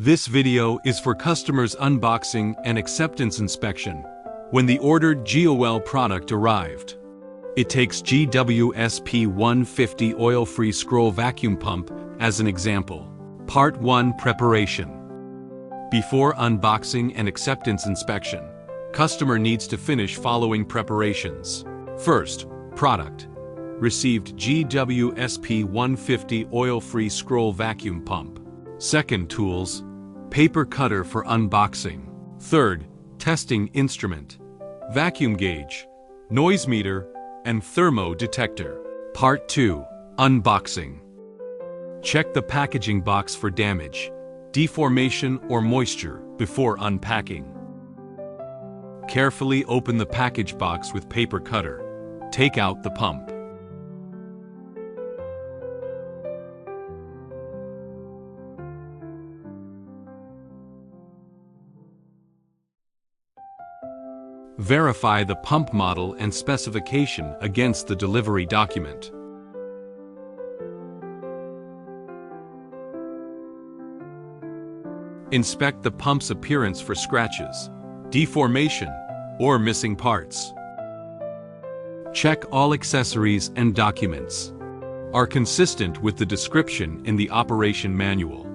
This video is for customers' unboxing and acceptance inspection when the ordered Geowell product arrived. It takes Geowell SP150 oil-free scroll vacuum pump as an example. Part 1: Preparation. Before unboxing and acceptance inspection, customer needs to finish following preparations. First, product. Received Geowell SP150 oil-free scroll vacuum pump. Second, tools. Paper cutter for unboxing. Third, testing instrument. Vacuum gauge, noise meter, and thermo detector. Part 2: Unboxing. Check the packaging box for damage, deformation, or moisture before unpacking. Carefully open the package box with paper cutter. Take out the pump. Verify the pump model and specification against the delivery document. Inspect the pump's appearance for scratches, deformation, or missing parts. Check all accessories and documents are consistent with the description in the operation manual.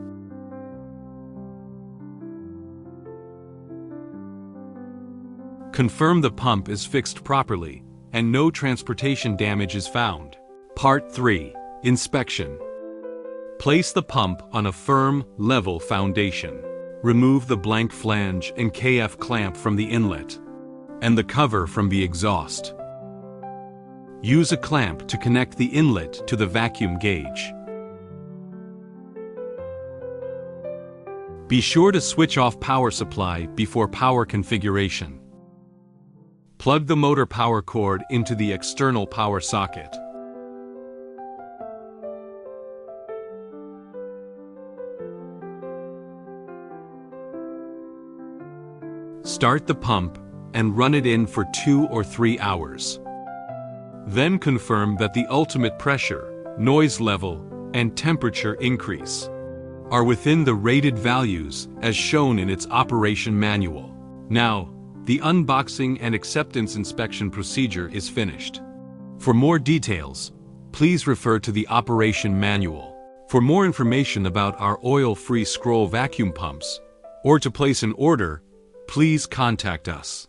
Confirm the pump is fixed properly and no transportation damage is found. Part 3: Inspection. Place the pump on a firm, level foundation. Remove the blank flange and KF clamp from the inlet and the cover from the exhaust. Use a clamp to connect the inlet to the vacuum gauge. Be sure to switch off power supply before power configuration. Plug the motor power cord into the external power socket. Start the pump and run it in for 2 or 3 hours. Then confirm that the ultimate pressure, noise level, and temperature increase are within the rated values as shown in its operation manual. Now, the unboxing and acceptance inspection procedure is finished. For more details, please refer to the operation manual. For more information about our oil-free scroll vacuum pumps, or to place an order, please contact us.